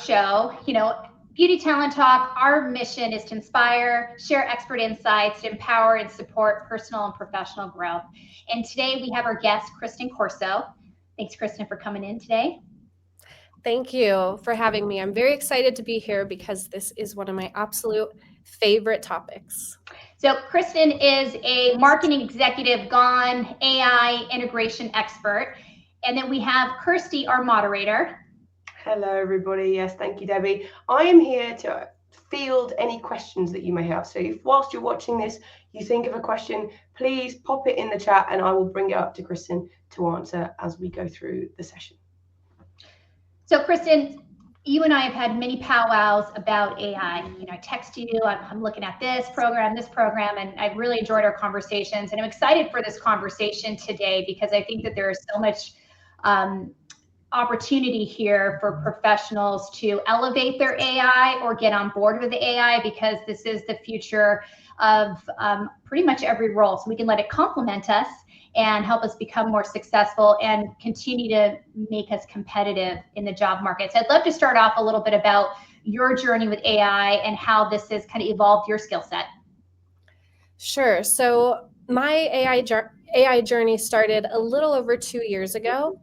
show. Beauty Talent Talk, our mission is to inspire, share expert insights, to empower and support personal and professional growth. And today we have our guest, Kristen Corso. Thanks, Kristen, for coming in today. Thank you for having me. I'm very excited to be here because this is one of my absolute favorite topics. So Kristen is a marketing executive gone AI integration expert. And then we have Kirsty, our moderator. Hello, everybody. Yes, thank you, Debbie. I am here to field any questions that you may have. So if whilst you're watching this, you think of a question, please pop it in the chat and I will bring it up to Kristen to answer as we go through the session. So Kristen, you and I have had many powwows about AI. I text you, I'm looking at this program, and I've really enjoyed our conversations. And I'm excited for this conversation today because I think that there is so much opportunity here for professionals to elevate their AI or get on board with the AI, because this is the future of pretty much every role. So we can let it complement us and help us become more successful and continue to make us competitive in the job market. So I'd love to start off a little bit about your journey with AI and how this has kind of evolved your skill set. Sure. So my AI journey started a little over 2 years ago.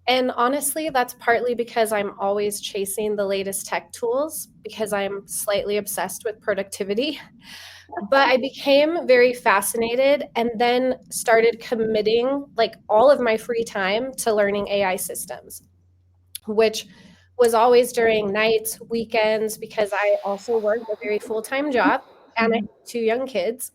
And honestly, that's partly because I'm always chasing the latest tech tools because I'm slightly obsessed with productivity. But I became very fascinated and then started committing all of my free time to learning AI systems, which was always during nights, weekends, because I also worked a very full-time job and I have 2 young kids.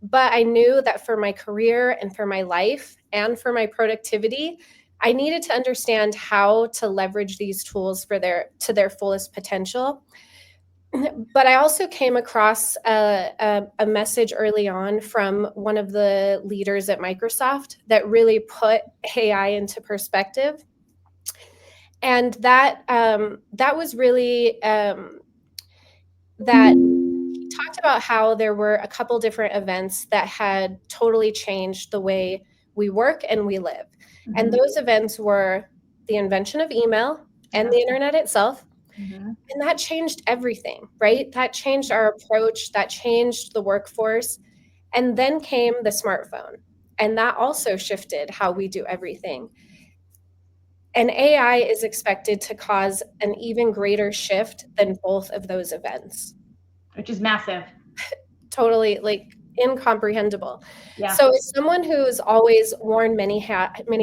But I knew that for my career and for my life and for my productivity, I needed to understand how to leverage these tools to their fullest potential. But I also came across a message early on from one of the leaders at Microsoft that really put AI into perspective. And that was really that he talked about how there were a couple different events that had totally changed the way we work and we live. Mm-hmm. And those events were the invention of email and the internet itself. Mm-hmm. And that changed everything, right? That changed our approach, that changed the workforce. And then came the smartphone. And that also shifted how we do everything. And AI is expected to cause an even greater shift than both of those events. Which is massive. Totally, incomprehensible. Yeah. So as someone who's always worn many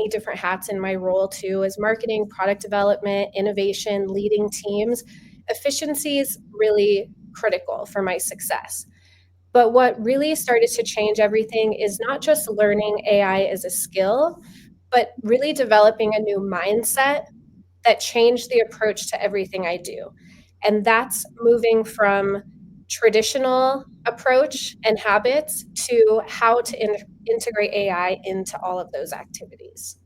different hats in my role too, as marketing, product development, innovation, leading teams, efficiency is really critical for my success. But what really started to change everything is not just learning AI as a skill, but really developing a new mindset that changed the approach to everything I do. And that's moving from traditional approach and habits to how to integrate AI into all of those activities.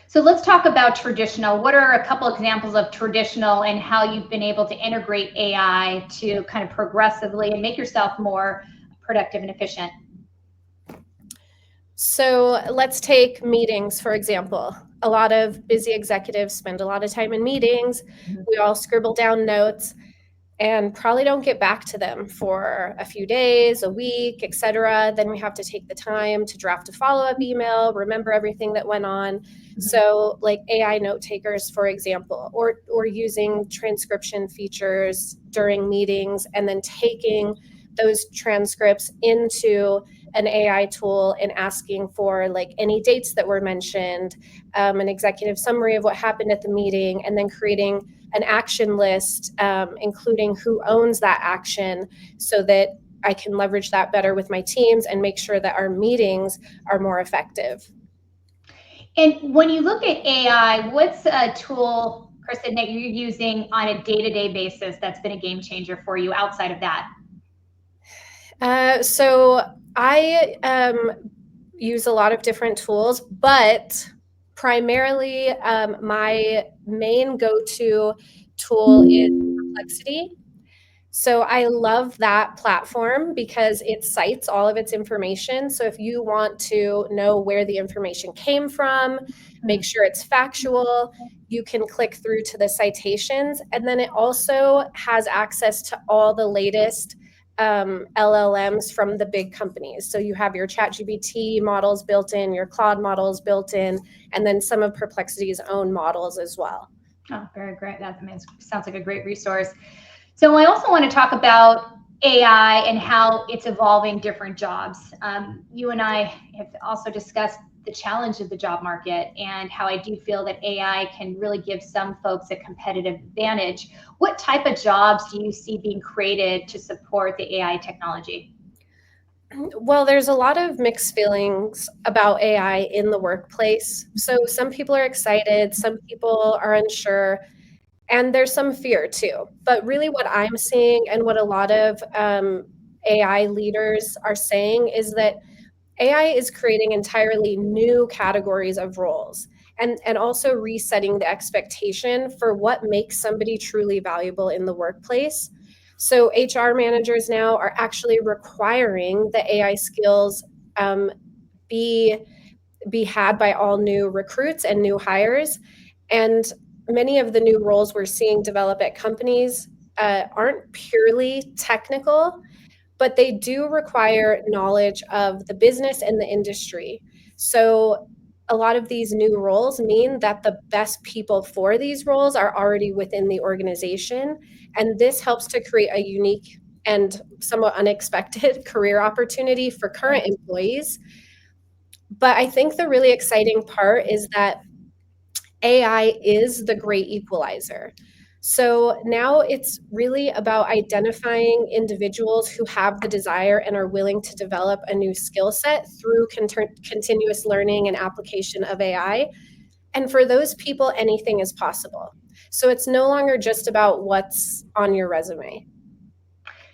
So let's talk about traditional. What are a couple examples of traditional and how you've been able to integrate AI to kind of progressively and make yourself more productive and efficient? So let's take meetings, for example. A lot of busy executives spend a lot of time in meetings. Mm-hmm. We all scribble down notes and probably don't get back to them for a few days, a week, etc. Then we have to take the time to draft a follow-up email, remember everything that went on. Mm-hmm. So AI note takers, for example, or using transcription features during meetings and then taking those transcripts into an AI tool and asking for any dates that were mentioned, an executive summary of what happened at the meeting, and then creating an action list, including who owns that action so that I can leverage that better with my teams and make sure that our meetings are more effective. And when you look at AI, what's a tool, Kristen, that you're using on a day-to-day basis that's been a game changer for you outside of that? So I use a lot of different tools, but primarily my main go-to tool is Perplexity. So I love that platform because it cites all of its information. So if you want to know where the information came from, make sure it's factual, you can click through to the citations. And then it also has access to all the latest LLMs from the big companies. So you have your ChatGPT models built in, your Claude models built in, and then some of Perplexity's own models as well. Oh, very great. That sounds like a great resource. So I also want to talk about AI and how it's evolving different jobs. You and I have also discussed the challenge of the job market and how I do feel that AI can really give some folks a competitive advantage. What type of jobs do you see being created to support the AI technology? Well, there's a lot of mixed feelings about AI in the workplace. So some people are excited, some people are unsure, and there's some fear too. But really what I'm seeing and what a lot of AI leaders are saying is that AI is creating entirely new categories of roles and also resetting the expectation for what makes somebody truly valuable in the workplace. So HR managers now are actually requiring the AI skills be had by all new recruits and new hires. And many of the new roles we're seeing develop at companies aren't purely technical, but they do require knowledge of the business and the industry. So a lot of these new roles mean that the best people for these roles are already within the organization. And this helps to create a unique and somewhat unexpected career opportunity for current employees. But I think the really exciting part is that AI is the great equalizer. So now it's really about identifying individuals who have the desire and are willing to develop a new skill set through continuous learning and application of AI. And for those people, anything is possible. So it's no longer just about what's on your resume.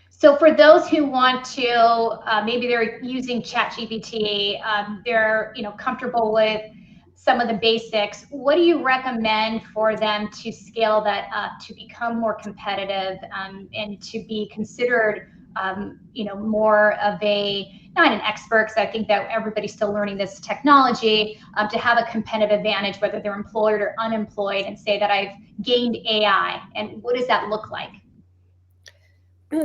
So for those who want to, maybe they're using ChatGPT, they're comfortable with some of the basics. What do you recommend for them to scale that up to become more competitive and to be considered, more of not an expert, because I think that everybody's still learning this technology, to have a competitive advantage, whether they're employed or unemployed, and say that I've gained AI, and what does that look like?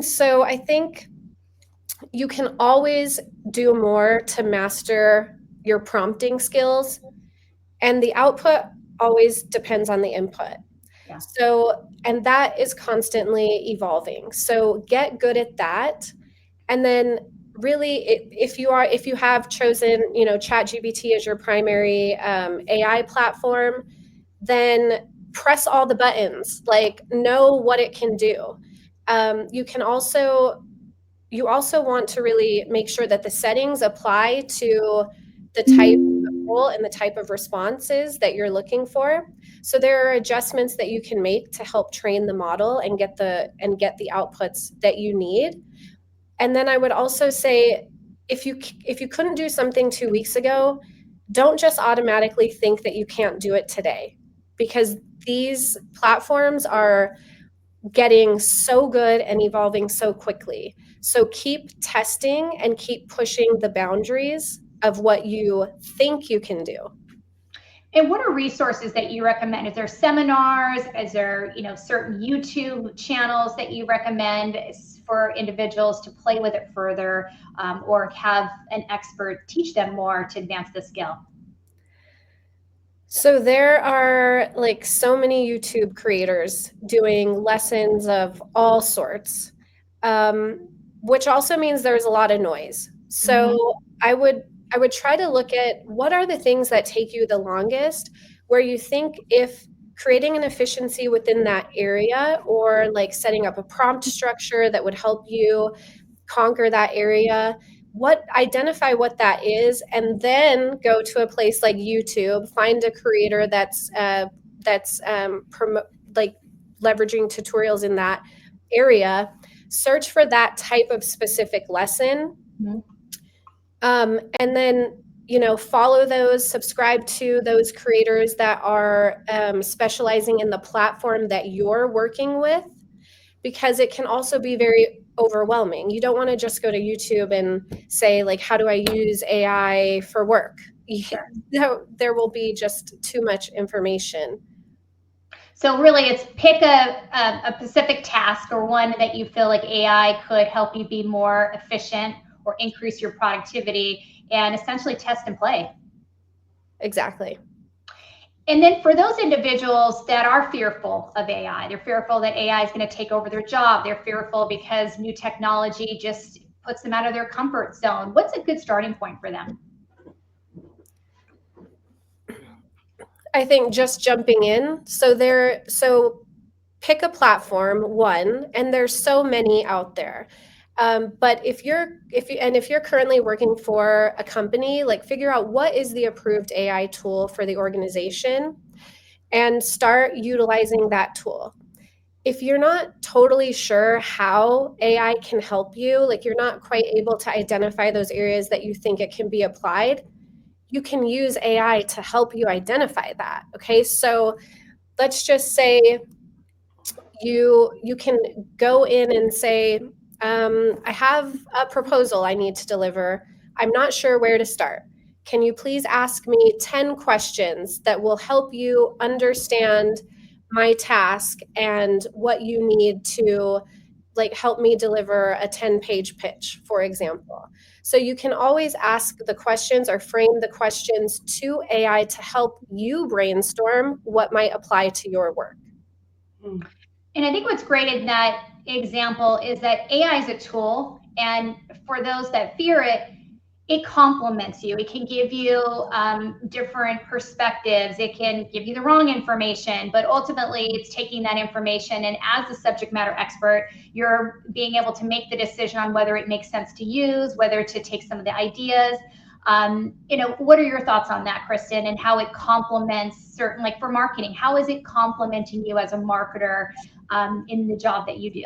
So I think you can always do more to master your prompting skills, and the output always depends on the input. Yeah. So, and that is constantly evolving. So get good at that. And then really, if you have chosen, ChatGPT as your primary AI platform, then press all the buttons, like know what it can do. You also want to really make sure that the settings apply to the type of role and the type of responses that you're looking for. So there are adjustments that you can make to help train the model and get the outputs that you need. And then I would also say, if you couldn't do something 2 weeks ago, don't just automatically think that you can't do it today, because these platforms are getting so good and evolving so quickly. So keep testing and keep pushing the boundaries of what you think you can do. And what are resources that you recommend? Is there seminars? Is there, certain YouTube channels that you recommend for individuals to play with it further, or have an expert teach them more to advance the skill? So there are so many YouTube creators doing lessons of all sorts, which also means there's a lot of noise. So I would try to look at what are the things that take you the longest, where you think if creating an efficiency within that area, or setting up a prompt structure that would help you conquer that area, identify what that is, and then go to a place like YouTube, find a creator that's leveraging tutorials in that area, search for that type of specific lesson, and then follow those, subscribe to those creators that are specializing in the platform that you're working with. because it can also be very overwhelming. You don't want to just go to YouTube and say, like, how do I use AI for work? Sure. There will be just too much information. So really it's pick a specific task or one that you feel like AI could help you be more efficient or increase your productivity, and essentially test and play. Exactly. And then for those individuals that are fearful of AI, they're fearful that AI is going to take over their job. They're fearful because new technology just puts them out of their comfort zone. What's a good starting point for them? I think just jumping in. So pick a platform, one, and there's so many out there. But if you're currently working for a company, like, figure out what is the approved AI tool for the organization and start utilizing that tool. If you're not totally sure how AI can help you, like you're not quite able to identify those areas that you think it can be applied, you can use AI to help you identify that. Okay, so let's just say you can go in and say, I have a proposal I need to deliver. I'm not sure where to start. Can you please ask me 10 questions that will help you understand my task and what you need to, like, help me deliver a 10-page pitch, for example. So you can always ask the questions or frame the questions to AI to help you brainstorm what might apply to your work. And I think what's great in that example is that AI is a tool, and for those that fear it, it complements you. It can give you different perspectives. It can give you the wrong information, but ultimately it's taking that information, and as a subject matter expert, you're being able to make the decision on whether it makes sense to use, whether to take some of the ideas. What are your thoughts on that, Kristen, and how it complements certain, like for marketing, how is it complementing you as a marketer in the job that you do?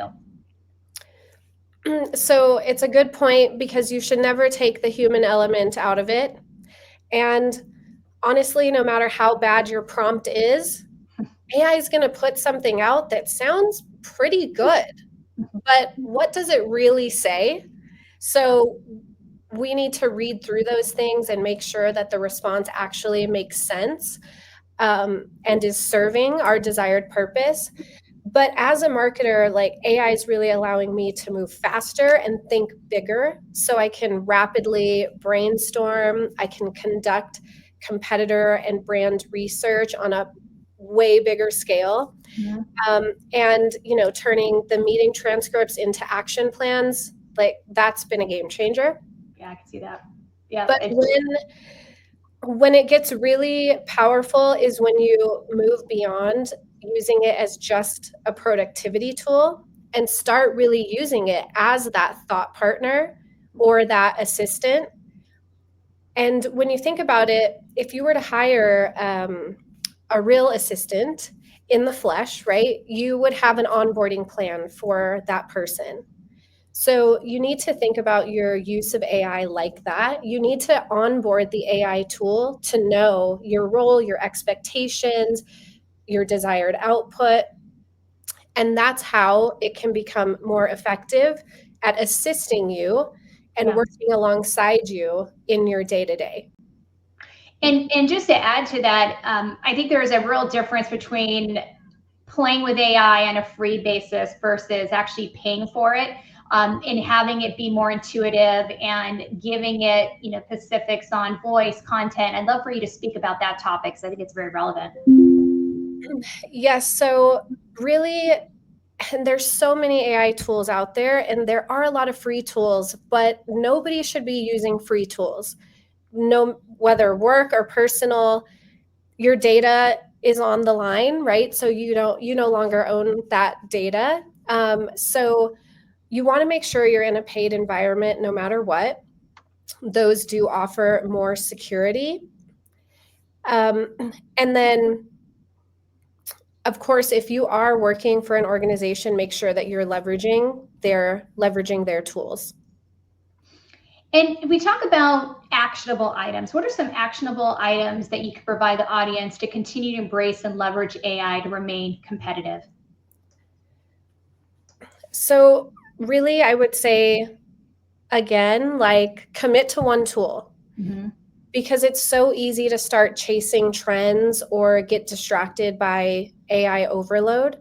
So it's a good point, because you should never take the human element out of it. And honestly, no matter how bad your prompt is, AI is going to put something out that sounds pretty good. But what does it really say? So we need to read through those things and make sure that the response actually makes sense and is serving our desired purpose. But as a marketer, like, AI is really allowing me to move faster and think bigger, so I can rapidly brainstorm. I can conduct competitor and brand research on a way bigger scale. Yeah. And turning the meeting transcripts into action plans, like, that's been a game changer. Yeah, I can see that. Yeah. But when it gets really powerful is when you move beyond using it as just a productivity tool and start really using it as that thought partner or that assistant. And when you think about it, if you were to hire a real assistant in the flesh, right, you would have an onboarding plan for that person. So you need to think about your use of AI like that. You need to onboard the AI tool to know your role, your expectations, your desired output. And that's how it can become more effective at assisting you and working alongside you in your day-to-day. And just to add to that, I think there is a real difference between playing with AI on a free basis versus actually paying for it, and having it be more intuitive and giving it, specifics on voice, content. I'd love for you to speak about that topic, because I think it's very relevant. Yes, so really, and there's so many AI tools out there, and there are a lot of free tools, but nobody should be using free tools. No, whether work or personal, your data is on the line, right? So you no longer own that data. So you want to make sure you're in a paid environment no matter what. Those do offer more security. And then, of course, if you are working for an organization, make sure that you're leveraging their tools. And we talk about actionable items. What are some actionable items that you can provide the audience to continue to embrace and leverage AI to remain competitive? So really, I would say, again, like commit to one tool. Mm-hmm. Because it's so easy to start chasing trends or get distracted by AI overload.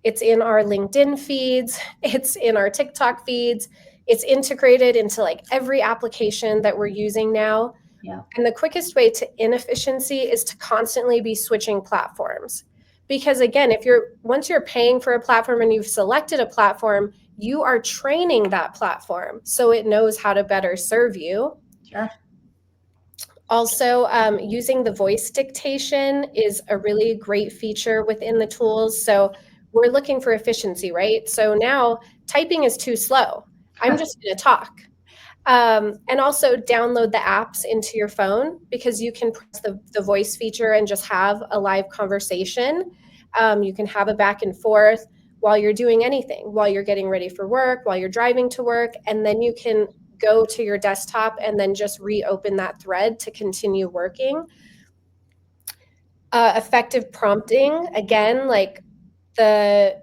It's in our LinkedIn feeds, it's in our TikTok feeds, it's integrated into like every application that we're using now. Yeah. And the quickest way to inefficiency is to constantly be switching platforms. Because again, once you're paying for a platform and you've selected a platform, you are training that platform so it knows how to better serve you. Sure. Also, using the voice dictation is a really great feature within the tools. So we're looking for efficiency, right? So now typing is too slow. I'm just going to talk. And also download the apps into your phone, because you can press the voice feature and just have a live conversation. You can have a back and forth while you're doing anything, while you're getting ready for work, while you're driving to work, and then you can go to your desktop and then just reopen that thread to continue working. Effective prompting, again, like the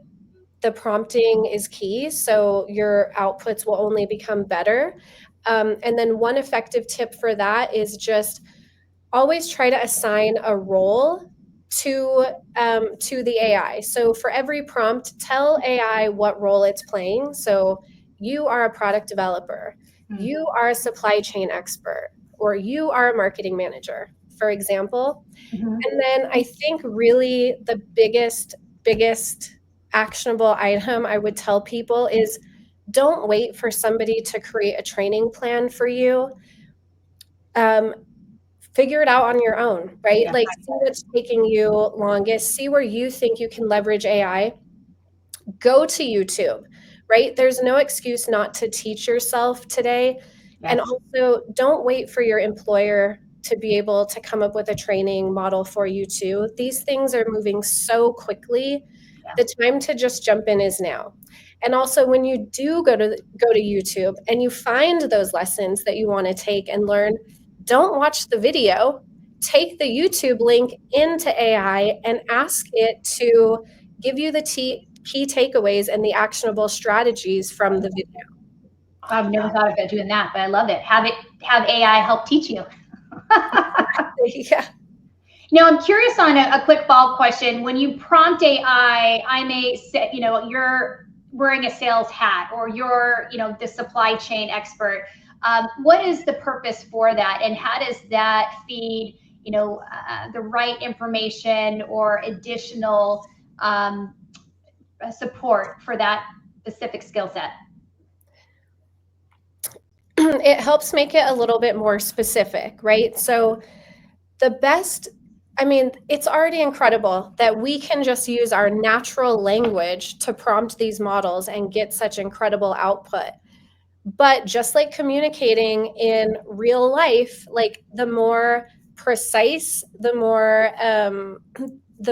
prompting is key, so your outputs will only become better. And then one effective tip for that is just always try to assign a role to the AI. So for every prompt, tell AI what role it's playing. So you are a product developer, you are a supply chain expert, or you are a marketing manager, for example. Mm-hmm. And then I think really the biggest actionable item I would tell people is don't wait for somebody to create a training plan for you. Figure it out on your own, right? Yeah. Like, see what's taking you longest, see where you think you can leverage AI. Go to YouTube, right? There's no excuse not to teach yourself today. Yes. And also, don't wait for your employer to be able to come up with a training model for you too. These things are moving so quickly. Yeah. The time to just jump in is now. And also, when you do go to YouTube and you find those lessons that you want to take and learn, don't watch the video. Take the YouTube link into AI and ask it to give you the key takeaways and the actionable strategies from the video. I've never thought about doing that, but I love it. Have AI help teach you. Yeah. Now, I'm curious on a quick follow-up question. When you prompt AI, I may say, you're wearing a sales hat, or you're, the supply chain expert. What is the purpose for that, and how does that feed, the right information or additional support for that specific skill set? It helps make it a little bit more specific, right? So it's already incredible that we can just use our natural language to prompt these models and get such incredible output. But just like communicating in real life, like the more precise, the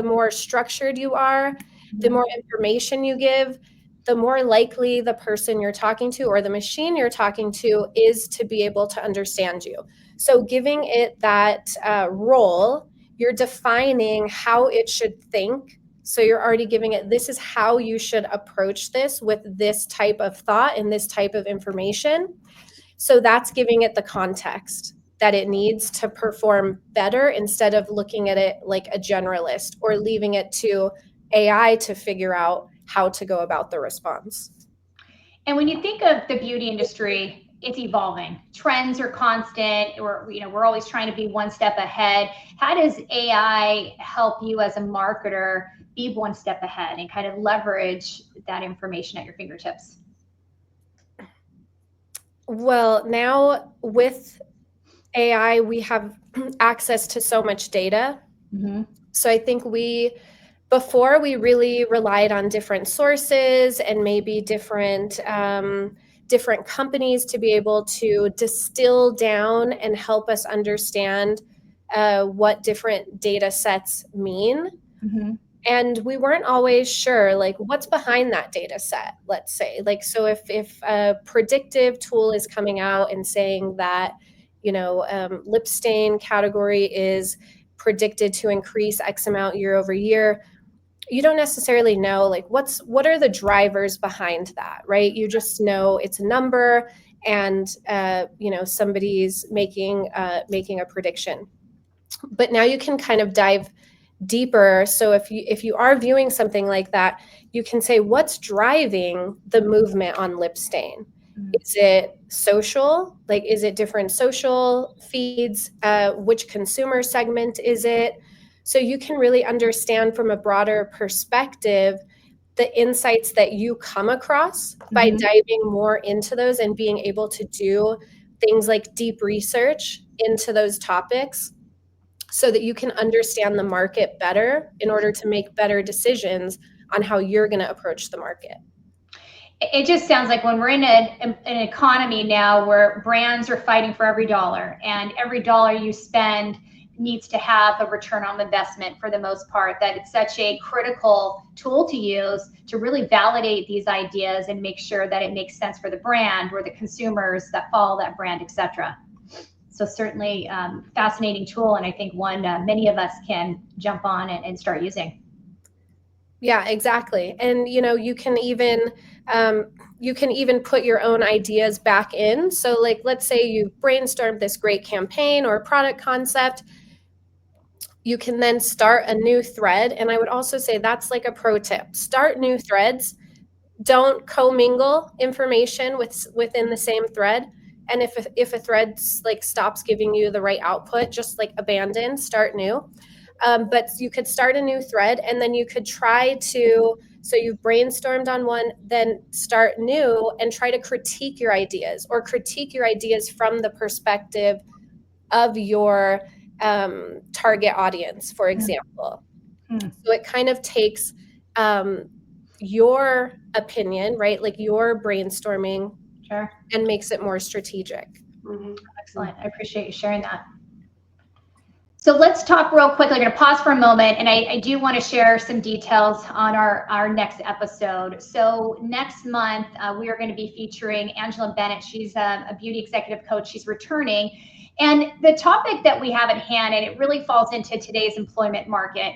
more structured you are, the more information you give, the more likely the person you're talking to or the machine you're talking to is to be able to understand you. So giving it that role, you're defining how it should think. So you're already giving it, this is how you should approach this with this type of thought and this type of information. So that's giving it the context that it needs to perform better, instead of looking at it like a generalist or leaving it to AI to figure out how to go about the response. And when you think of the beauty industry, it's evolving. Trends are constant, or we're always trying to be one step ahead. How does AI help you as a marketer be one step ahead and kind of leverage that information at your fingertips? Well, now with AI, we have access to so much data. Mm-hmm. So I think before we really relied on different sources and maybe different companies to be able to distill down and help us understand what different data sets mean. Mm-hmm. And we weren't always sure, like, what's behind that data set, let's say. Like, so if a predictive tool is coming out and saying that, lip stain category is predicted to increase X amount year over year, you don't necessarily know like what are the drivers behind that, right? You just know it's a number and somebody's making a prediction. But now you can kind of dive deeper. So if you are viewing something like that, you can say, what's driving the movement on lip stain? Is it social? Like, is it different social feeds? Which consumer segment is it? So you can really understand from a broader perspective the insights that you come across by diving more into those and being able to do things like deep research into those topics so that you can understand the market better in order to make better decisions on how you're going to approach the market. It just sounds like when we're in an economy now where brands are fighting for every dollar, and every dollar you spend needs to have a return on investment for the most part, that it's such a critical tool to use to really validate these ideas and make sure that it makes sense for the brand or the consumers that follow that brand, etc. So certainly fascinating tool, and I think one many of us can jump on and start using. Yeah, exactly. And you can even put your own ideas back in. So like, let's say you brainstormed this great campaign or product concept. You can then start a new thread. And I would also say that's like a pro tip. Start new threads. Don't commingle information within the same thread. And if a thread like stops giving you the right output, just like abandon, start new. But you could start a new thread, and then you could try to, so you've brainstormed on one, then start new and try to critique your ideas, or critique your ideas from the perspective of your target audience, for example. So it kind of takes your opinion, right? Like your brainstorming, and makes it more strategic. Excellent. I appreciate you sharing that. So let's talk real quickly. I'm going to pause for a moment, and I do want to share some details on our next episode. So next month, we are going to be featuring Angela Bennett. She's a beauty executive coach. She's returning. And the topic that we have at hand, and it really falls into today's employment market,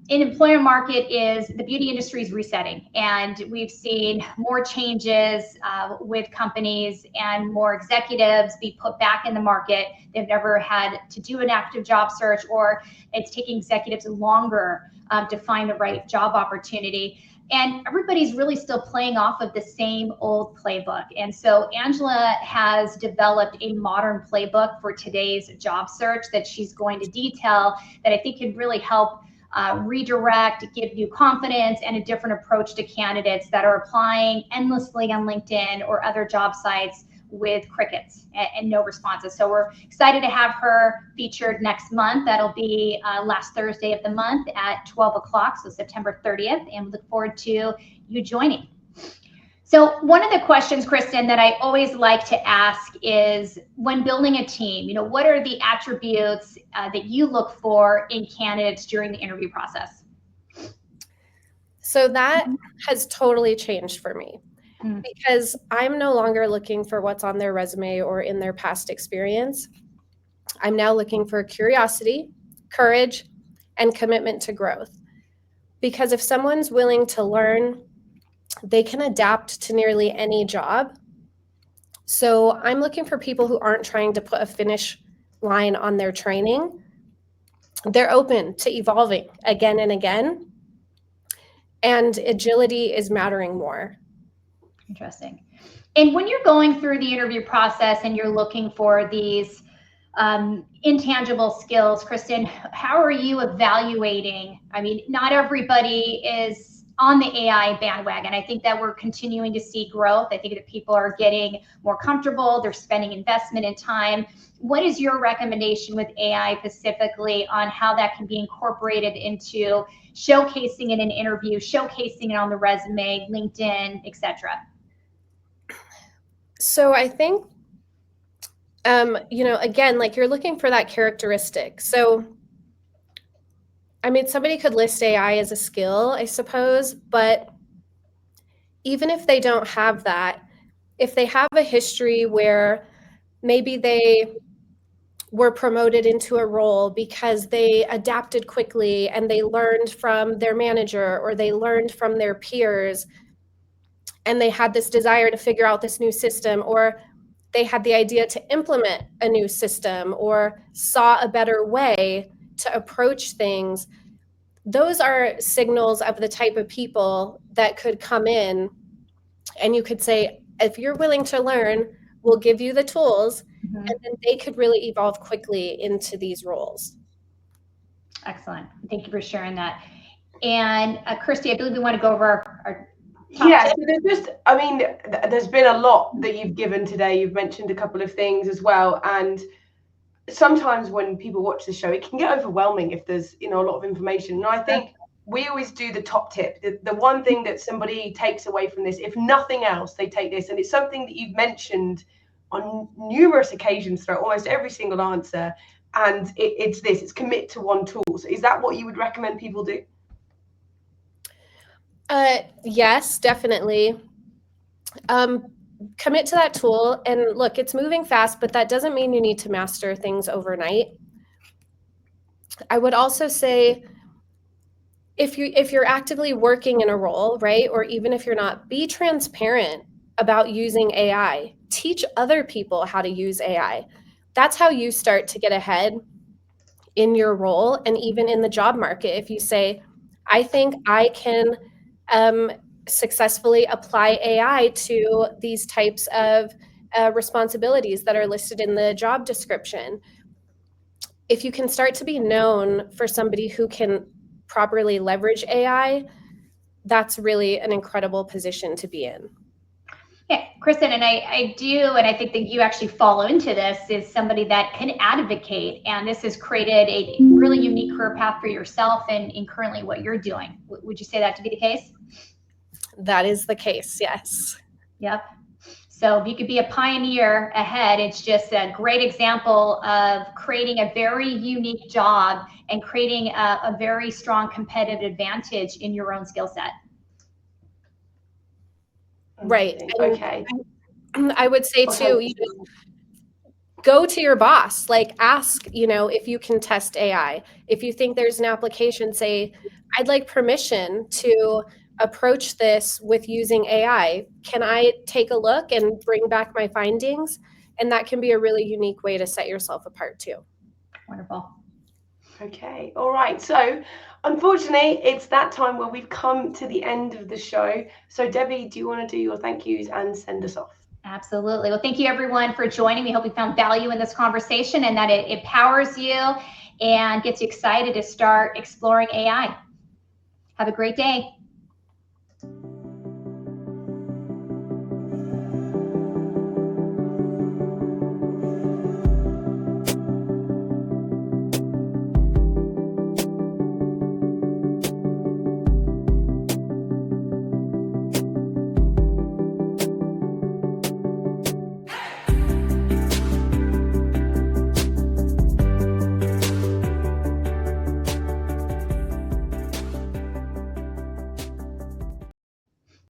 in employment market is the beauty industry is resetting, and we've seen more changes with companies and more executives be put back in the market. They've never had to do an active job search, or it's taking executives longer to find the right job opportunity. And everybody's really still playing off of the same old playbook. And so Angela has developed a modern playbook for today's job search that she's going to detail, that I think can really help redirect, give you confidence and a different approach to candidates that are applying endlessly on LinkedIn or other job sites with crickets and no responses. So we're excited to have her featured next month. That'll be last Thursday of the month at 12 o'clock, so September 30th, and we look forward to you joining. So one of the questions, Kristen, that I always like to ask is, when building a team, what are the attributes that you look for in candidates during the interview process? So that has totally changed for me, because I'm no longer looking for what's on their resume or in their past experience. I'm now looking for curiosity, courage, and commitment to growth. Because if someone's willing to learn, they can adapt to nearly any job. So I'm looking for people who aren't trying to put a finish line on their training. They're open to evolving again and again. And agility is mattering more. Interesting. And when you're going through the interview process and you're looking for these intangible skills, Kristen, how are you evaluating? I mean, not everybody is on the AI bandwagon. I think that we're continuing to see growth. I think that people are getting more comfortable. They're spending investment in time. What is your recommendation with AI specifically on how that can be incorporated into showcasing in an interview, showcasing it on the resume, LinkedIn, etc.? So I think, again, like, you're looking for that characteristic. So, I mean, somebody could list AI as a skill, I suppose, but even if they don't have that, if they have a history where maybe they were promoted into a role because they adapted quickly and they learned from their manager or they learned from their peers, and they had this desire to figure out this new system, or they had the idea to implement a new system or saw a better way to approach things. Those are signals of the type of people that could come in, and you could say, if you're willing to learn, we'll give you the tools, and then they could really evolve quickly into these roles. Excellent. Thank you for sharing that. And Kirsty, I believe we want to go over our yeah, so there's just, I mean, there's been a lot that you've given today. You've mentioned a couple of things as well. And sometimes when people watch the show, it can get overwhelming if there's, you know, a lot of information. And I think we always do the top tip, the one thing that somebody takes away from this, if nothing else, they take this. And it's something that you've mentioned on numerous occasions throughout almost every single answer. And it's this, it's commit to one tool. So is that what you would recommend people do? Yes, definitely. Commit to that tool, and look, it's moving fast, but that doesn't mean you need to master things overnight. I would also say, if you're actively working in a role, right, or even if you're not, be transparent about using AI. Teach other people how to use AI. That's how you start to get ahead in your role and even in the job market. If you say, I think I can successfully apply AI to these types of responsibilities that are listed in the job description. If you can start to be known for somebody who can properly leverage AI, that's really an incredible position to be in. Yeah, Kristen, and I do, and I think that you actually fall into this, is somebody that can advocate, and this has created a really unique career path for yourself and in currently what you're doing. Would you say that to be the case? That is the case, yes. Yep. So if you could be a pioneer ahead, it's just a great example of creating a very unique job and creating a very strong competitive advantage in your own skill set. Right. Okay. I would say too, you know, go to your boss, like ask, you know, if you can test AI. If you think there's an application, say, I'd like permission to approach this with using AI. Can I take a look and bring back my findings? And that can be a really unique way to set yourself apart too. Wonderful. Okay. All right. So unfortunately, it's that time where we've come to the end of the show. So Debbie, do you want to do your thank yous and send us off? Absolutely. Well, thank you everyone for joining. We hope you found value in this conversation and that it empowers you and gets you excited to start exploring AI. Have a great day.